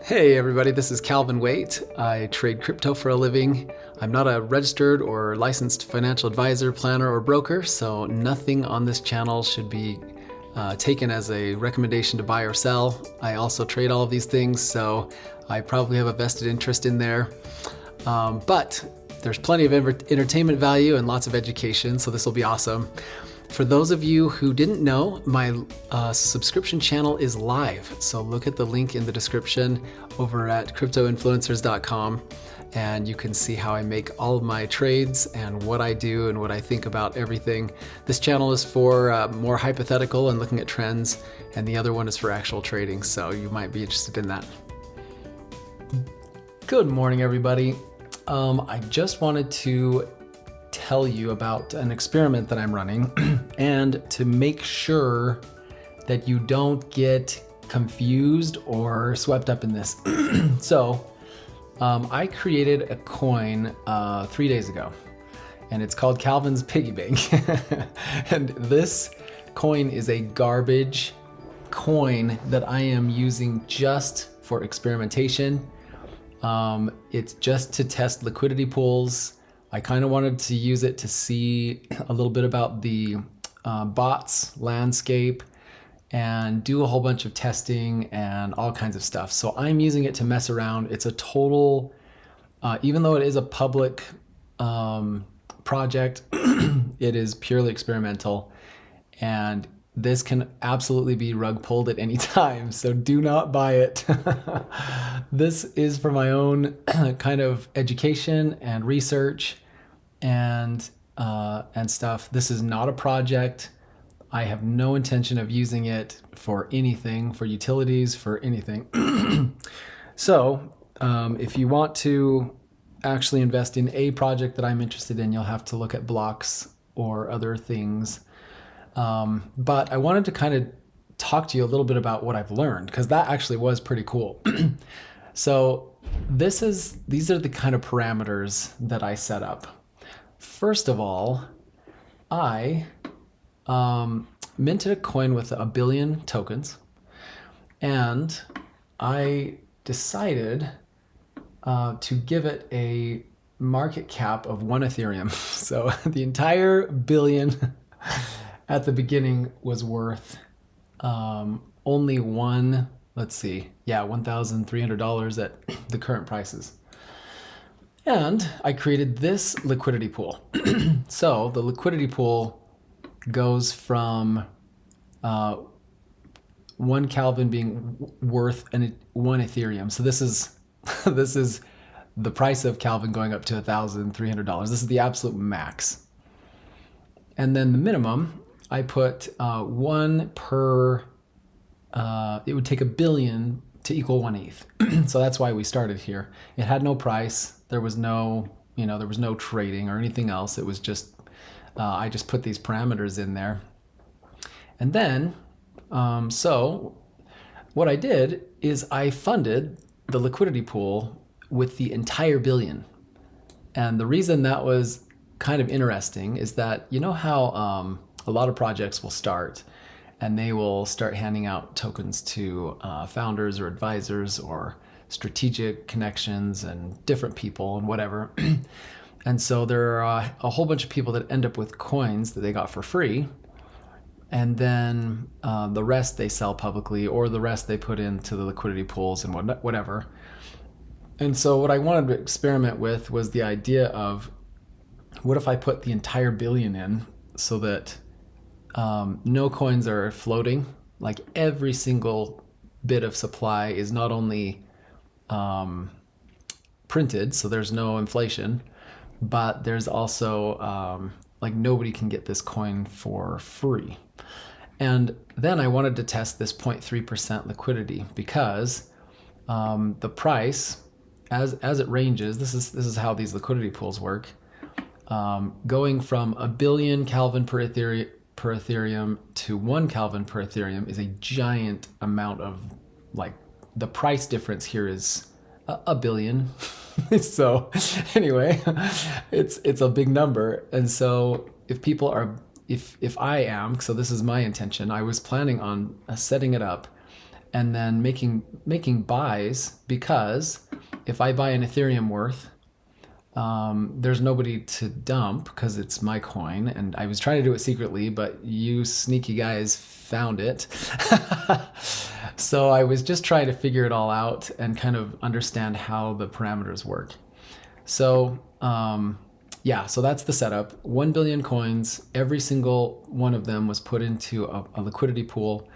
Hey everybody, this is Calvin Waite. I trade crypto for a living. I'm not a registered or licensed financial advisor, planner, or broker, so nothing on this channel should be taken as a recommendation to buy or sell. I also trade all of these things, so I probably have a vested interest in there. But there's plenty of entertainment value and lots of education, so this will be awesome. For those of you who didn't know, my subscription channel is live. So look at the link in the description over at cryptoinfluencers.com and you can see how I make all of my trades and what I do and what I think about everything. This channel is for more hypothetical and looking at trends, and the other one is for actual trading, so you might be interested in that. Good morning, everybody. I just wanted to tell you about an experiment that I'm running and to make sure that you don't get confused or swept up in this. So I created a coin 3 days ago, and it's called Calvin's Piggy Bank. And this coin is a garbage coin that I am using just for experimentation. It's just to test liquidity pools. I kind of wanted to use it to see a little bit about the bots landscape and do a whole bunch of testing and all kinds of stuff. So I'm using it to mess around. It's a total, even though it is a public project, it is purely experimental, and this can absolutely be rug pulled at any time, so do not buy it. This is for my own kind of education and research and stuff. This is not a project. I have no intention of using it for anything, for utilities, for anything. So if you want to actually invest in a project that I'm interested in, you'll have to look at blocks or other things. But I wanted to kind of talk to you a little bit about what I've learned, because that actually was pretty cool. So these are the kind of parameters that I set up. First of all, I minted a coin with 1 billion tokens, and I decided to give it a market cap of 1 Ethereum. So the entire billion at the beginning was worth only $1,300 at the current prices. And I created this liquidity pool. So the liquidity pool goes from 1 Calvin being worth 1 Ethereum. So this is this is the price of Calvin going up to $1,300. This is the absolute max. And then the minimum, I put 1 per, it would take 1 billion to equal 1 ETH. So that's why we started here. It had no price. There was no, there was no trading or anything else. It was just, I just put these parameters in there. And then, so what I did is I funded the liquidity pool with the entire billion. And the reason that was kind of interesting is that, you know how a lot of projects will start and they will start handing out tokens to founders or advisors or strategic connections and different people and whatever. And so there are a whole bunch of people that end up with coins that they got for free, and then the rest they sell publicly, or the rest they put into the liquidity pools and whatever. And so what I wanted to experiment with was the idea of, what if I put the entire billion in so that no coins are floating? Like every single bit of supply is not only printed, so there's no inflation, but there's also like nobody can get this coin for free. And then I wanted to test this 0.3% liquidity, because the price, as it ranges, this is how these liquidity pools work. Going from 1 billion Calvin per Ethereum to 1 Calvin per Ethereum is a giant amount of, like, the price difference here is a billion. So anyway, it's a big number. And so if I am, so this is my intention, I was planning on setting it up and then making buys, because if I buy an Ethereum worth, there's nobody to dump because it's my coin, and I was trying to do it secretly, but you sneaky guys found it. So I was just trying to figure it all out and kind of understand how the parameters work. So yeah, so that's the setup. 1 billion coins, every single one of them was put into a liquidity pool,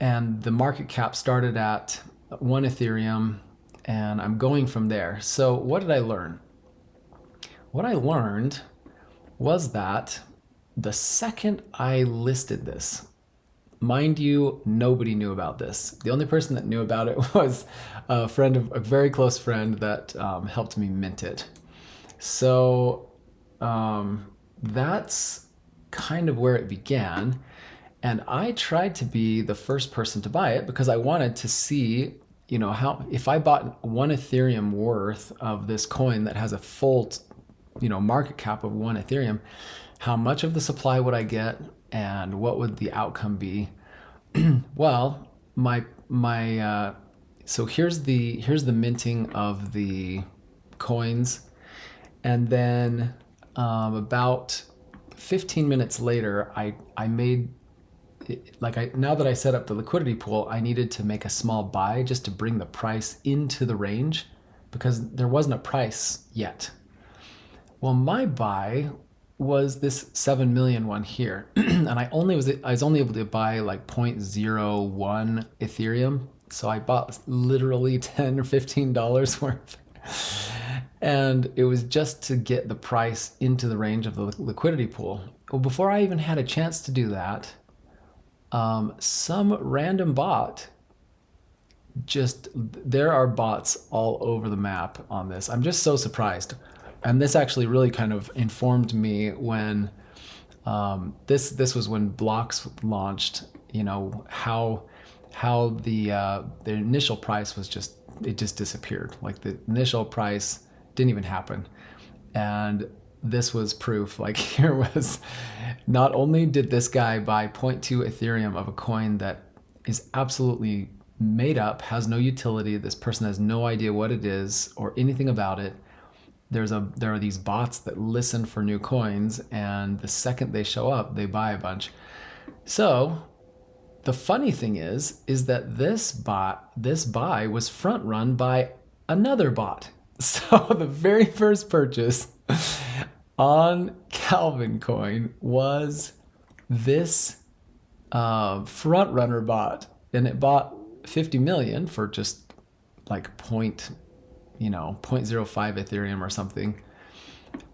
and the market cap started at 1 Ethereum, and I'm going from there. So what did I learn? What I learned was that the second I listed this, mind you, nobody knew about this. The only person that knew about it was a very close friend that helped me mint it. So that's kind of where it began. And I tried to be the first person to buy it because I wanted to see, how if I bought 1 Ethereum worth of this coin that has a full, market cap of 1 Ethereum, how much of the supply would I get and what would the outcome be? Well, so here's the minting of the coins, and then about 15 minutes later, I made, now that I set up the liquidity pool, I needed to make a small buy just to bring the price into the range because there wasn't a price yet. Well, my buy was this 7 million one here, and I was only able to buy like 0.01 Ethereum, so I bought literally $10 or $15 worth, and it was just to get the price into the range of the liquidity pool. Well, before I even had a chance to do that, some random bot there are bots all over the map on this. I'm just so surprised. And this actually really kind of informed me when this was when blocks launched, how the initial price was just disappeared. Like the initial price didn't even happen. And this was proof. Like here was, not only did this guy buy 0.2 Ethereum of a coin that is absolutely made up, has no utility, this person has no idea what it is or anything about it. There are these bots that listen for new coins, and the second they show up, they buy a bunch. So the funny thing is that this buy was front run by another bot. So the very first purchase on Calvin Coin was this front runner bot, and it bought 50 million for just like 0.05 Ethereum or something.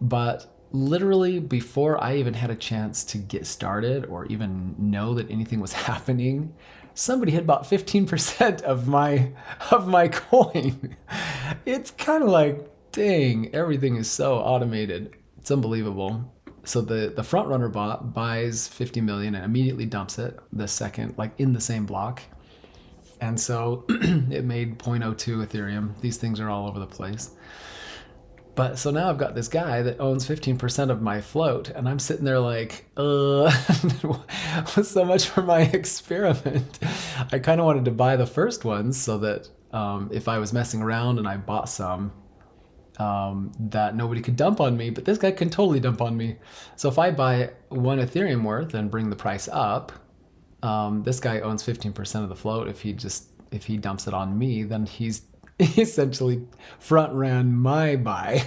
But literally before I even had a chance to get started or even know that anything was happening, somebody had bought 15% of my coin. It's kind of like, dang, everything is so automated. It's unbelievable. So the front runner bot buys 50 million and immediately dumps it the second, like in the same block. And so it made 0.02 Ethereum. These things are all over the place. But so now I've got this guy that owns 15% of my float, and I'm sitting there like, so much for my experiment. I kind of wanted to buy the first ones so that if I was messing around and I bought some, that nobody could dump on me, but this guy can totally dump on me. So if I buy 1 Ethereum worth and bring the price up, this guy owns 15% of the float. If he dumps it on me, then he essentially front ran my buy.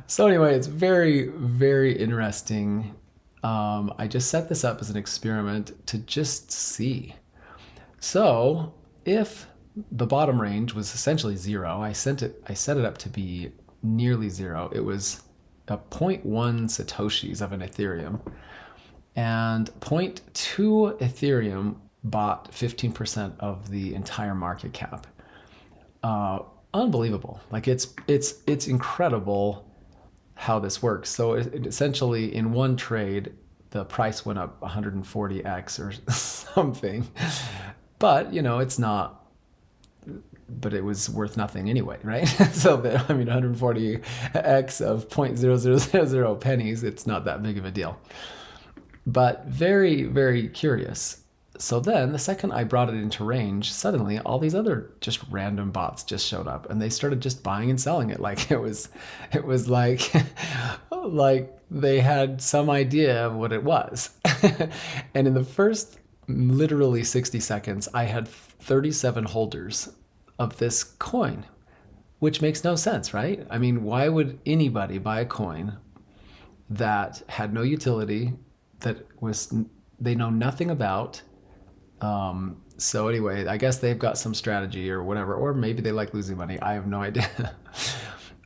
So anyway, it's very, very interesting. I just set this up as an experiment to just see. So if the bottom range was essentially 0, I set it up to be nearly 0. It was a 0.1 Satoshis of an Ethereum. And 0.2 Ethereum bought 15% of the entire market cap. Unbelievable. Like it's incredible how this works. So it essentially in one trade, the price went up 140x or something. But, it's not, but it was worth nothing anyway, right? So 140x of 0.0000 pennies, it's not that big of a deal. But very, very curious. So then the second I brought it into range, suddenly all these other just random bots just showed up and they started just buying and selling it. Like it was like, like they had some idea of what it was. And in the first literally 60 seconds, I had 37 holders of this coin, which makes no sense, right? I mean, why would anybody buy a coin that had no utility, that was they know nothing about? So anyway, I guess they've got some strategy or whatever, or maybe they like losing money. I have no idea.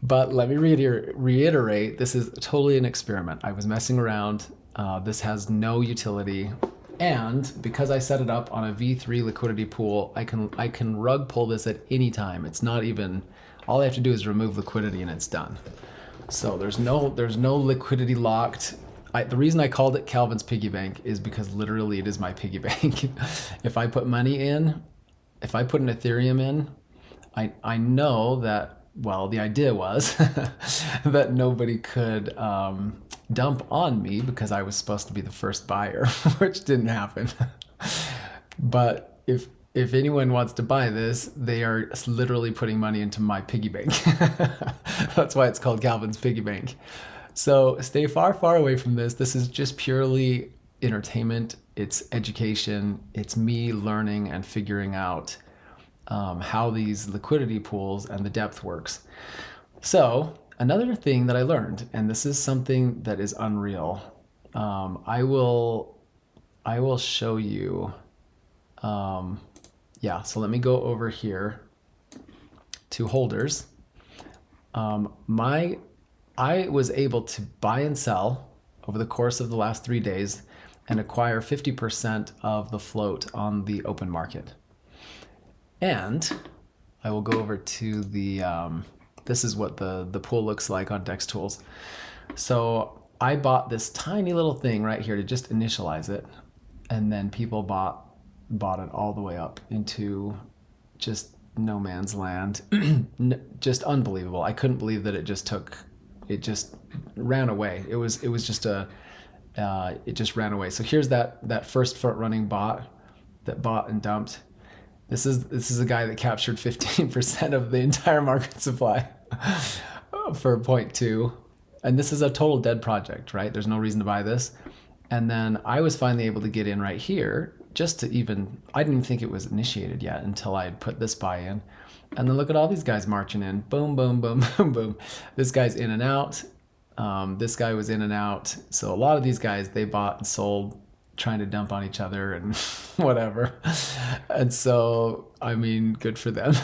But let me reiterate, this is totally an experiment. I was messing around. This has no utility. And because I set it up on a V3 liquidity pool, I can rug pull this at any time. It's not even, all I have to do is remove liquidity and it's done. So there's no liquidity locked. The reason I called it Calvin's piggy bank is because literally it is my piggy bank. If I put money in, if I put an Ethereum in, I know that, well, the idea was that nobody could dump on me because I was supposed to be the first buyer, which didn't happen. But if anyone wants to buy this, they are literally putting money into my piggy bank. That's why it's called Calvin's piggy bank. So stay far, far away from this. This is just purely entertainment. It's education. It's me learning and figuring out how these liquidity pools and the depth works. So another thing that I learned, and this is something that is unreal. I will show you. Yeah, so let me go over here to holders. I was able to buy and sell over the course of the last 3 days and acquire 50% of the float on the open market. And I will go over to the, this is what the pool looks like on Dex Tools. So I bought this tiny little thing right here to just initialize it. And then people bought it all the way up into just no man's land. Just unbelievable. I couldn't believe that it just ran away. It was just it just ran away. So here's that first front running bot that bought and dumped. This is a guy that captured 15% of the entire market supply for 0.2. And this is a total dead project, right? There's no reason to buy this. And then I was finally able to get in right here just to even, I didn't even think it was initiated yet until I had put this buy in. And then look at all these guys marching in. Boom, boom, boom, boom, boom. This guy's in and out. This guy was in and out. So a lot of these guys, they bought and sold trying to dump on each other and whatever. And so, I mean, good for them.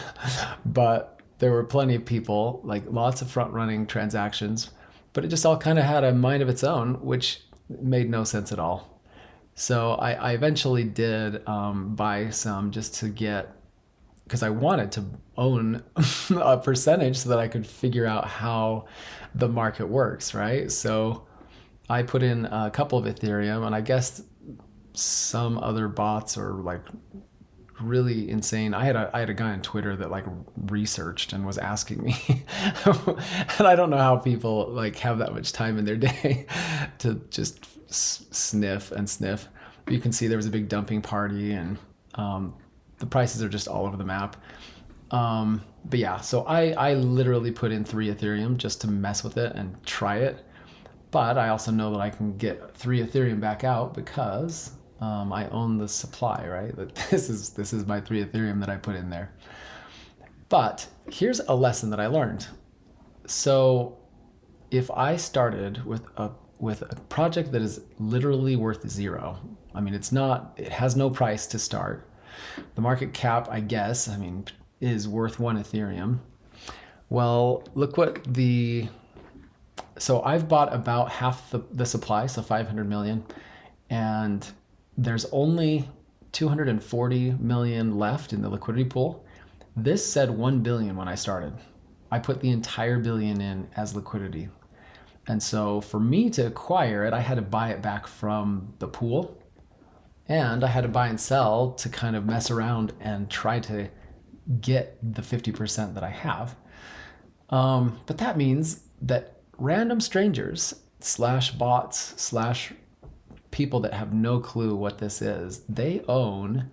But there were plenty of people, like lots of front running transactions, but it just all kind of had a mind of its own, which made no sense at all. So I eventually did buy some just to get, because I wanted to own a percentage so that I could figure out how the market works, right? So I put in a couple of Ethereum, and I guess some other bots are like really insane. I had a guy on Twitter that like researched and was asking me, and I don't know how people like have that much time in their day to just sniff and sniff. But you can see there was a big dumping party, and the prices are just all over the map. But yeah, so I literally put in 3 Ethereum just to mess with it and try it. But I also know that I can get 3 Ethereum back out because I own the supply, right? That this is my 3 Ethereum that I put in there. But here's a lesson that I learned. So if I started with a project that is literally worth 0, I mean, it has no price to start. The market cap, I guess, I mean, is worth 1 Ethereum. Well, look what so I've bought about half the supply, so 500 million, and there's only 240 million left in the liquidity pool. This said 1 billion when I started. I put the entire billion in as liquidity. And so for me to acquire it, I had to buy it back from the pool, and I had to buy and sell to kind of mess around and try to get the 50% that I have. But that means that random strangers /bots/ people that have no clue what this is, they own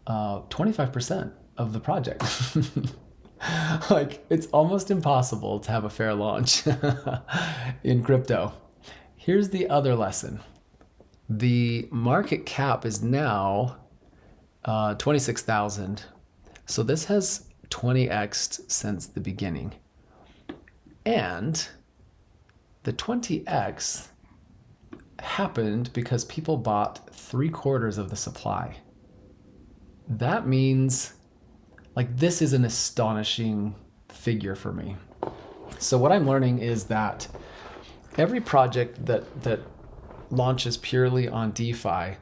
25% of the project. Like, it's almost impossible to have a fair launch in crypto. Here's the other lesson. The market cap is now 26,000. So this has 20x'd since the beginning. And the 20x happened because people bought 3/4 of the supply. That means, like, this is an astonishing figure for me. So what I'm learning is that every project that launches purely on DeFi,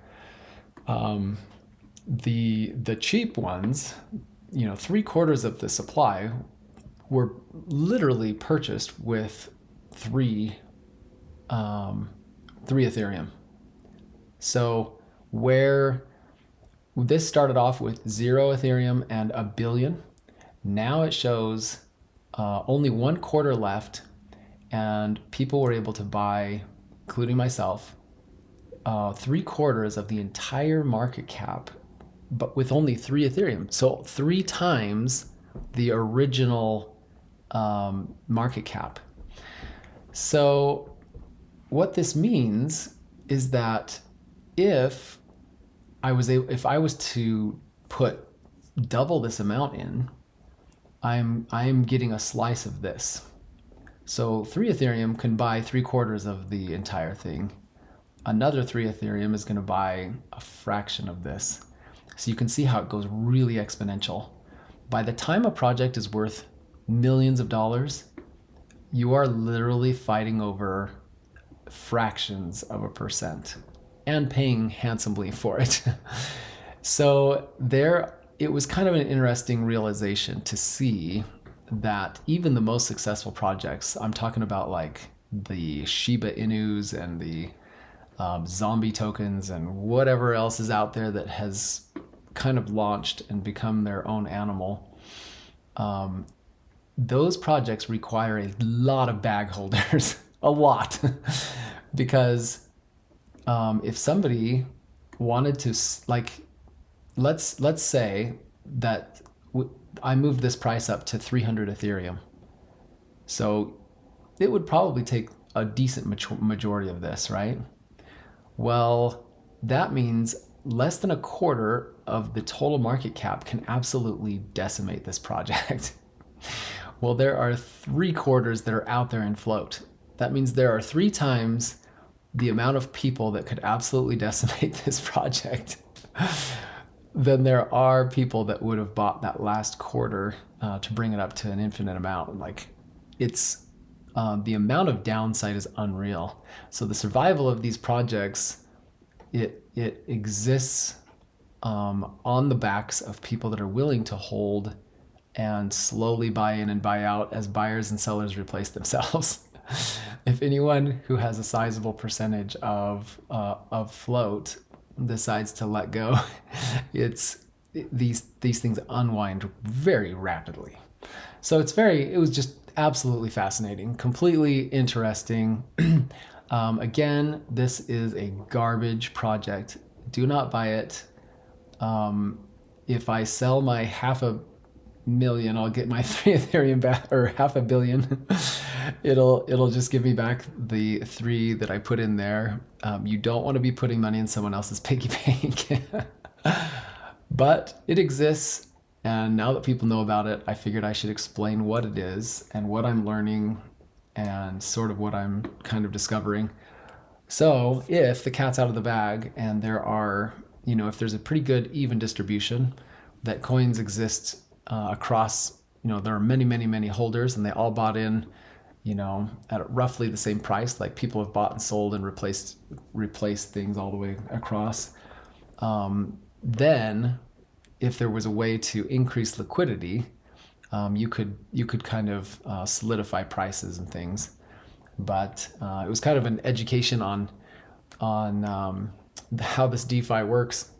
the cheap ones, 3/4 of the supply were literally purchased with three Ethereum. So where this started off with 0 Ethereum and 1 billion, now it shows only 1/4 left, and people were able to buy, including myself, 3/4 of the entire market cap, but with only 3 Ethereum. So 3 times the original market cap. So what this means is that if I was to put double this amount in, I'm getting a slice of this. So 3 Ethereum can buy 3/4 of the entire thing. Another 3 Ethereum is going to buy a fraction of this. So you can see how it goes really exponential. By the time a project is worth millions of dollars, you are literally fighting over fractions of a percent and paying handsomely for it. So it was kind of an interesting realization to see that even the most successful projects, I'm talking about like the Shiba Inus and the zombie tokens and whatever else is out there that has kind of launched and become their own animal, those projects require a lot of bag holders, a lot, because if somebody wanted to, like, let's say that I moved this price up to 300 Ethereum. So it would probably take a decent majority of this, right? Well, that means less than 1/4 of the total market cap can absolutely decimate this project. Well, there are 3/4 that are out there in float. That means there are 3 times the amount of people that could absolutely decimate this project than there are people that would have bought that last quarter to bring it up to an infinite amount. Like, it's the amount of downside is unreal. So the survival of these projects, it exists on the backs of people that are willing to hold and slowly buy in and buy out as buyers and sellers replace themselves. If anyone who has a sizable percentage of float decides to let go, these things unwind very rapidly. So it was just absolutely fascinating, completely interesting. Again, this is a garbage project. Do not buy it. If I sell my 500,000, I'll get my 3 Ethereum back, or 500 million. It'll just give me back the 3 that I put in there. You don't want to be putting money in someone else's piggy bank. But it exists, and now that people know about it, I figured I should explain what it is and what I'm learning and sort of what I'm kind of discovering. So if the cat's out of the bag and there are, if there's a pretty good even distribution, that coins exist across, there are many, many, many holders, and they all bought in, at roughly the same price. Like, people have bought and sold and replaced things all the way across. Then if there was a way to increase liquidity, you could kind of solidify prices and things. But it was kind of an education on how this DeFi works,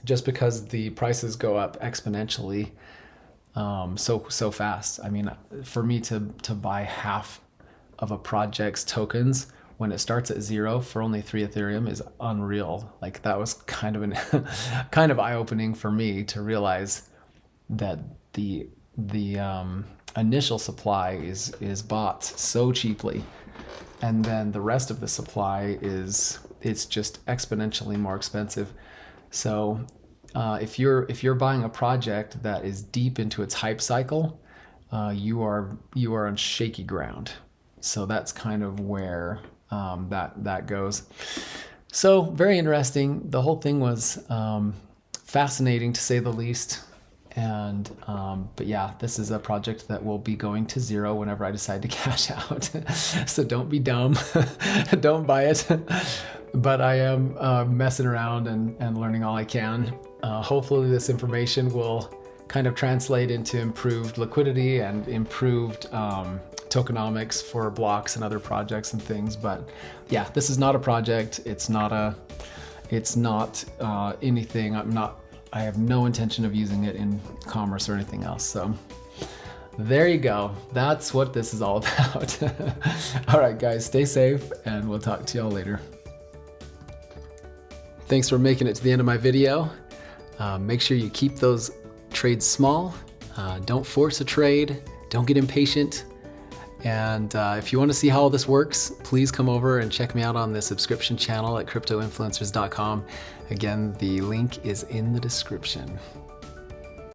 just because the prices go up exponentially so fast. I mean, for me to buy half of a project's tokens when it starts at 0 for only 3 Ethereum is unreal. Like that was kind of kind of eye-opening for me to realize that the initial supply is bought so cheaply, and then the rest of the supply it's just exponentially more expensive. So if you're buying a project that is deep into its hype cycle, you are on shaky ground. So that's kind of where that goes. So very interesting. The whole thing was fascinating to say the least. And but yeah, this is a project that will be going to 0 whenever I decide to cash out. So don't be dumb. Don't buy it. But I am messing around and learning all I can. Hopefully this information will kind of translate into improved liquidity and improved tokenomics for blocks and other projects and things. But yeah, this is not a project. It's not anything. I have no intention of using it in commerce or anything else. So there you go. That's what this is all about. All right, guys, stay safe and we'll talk to y'all later. Thanks for making it to the end of my video. Make sure you keep those trades small. Don't force a trade. Don't get impatient. And if you want to see how all this works, please come over and check me out on the subscription channel at cryptoinfluencers.com. Again, the link is in the description.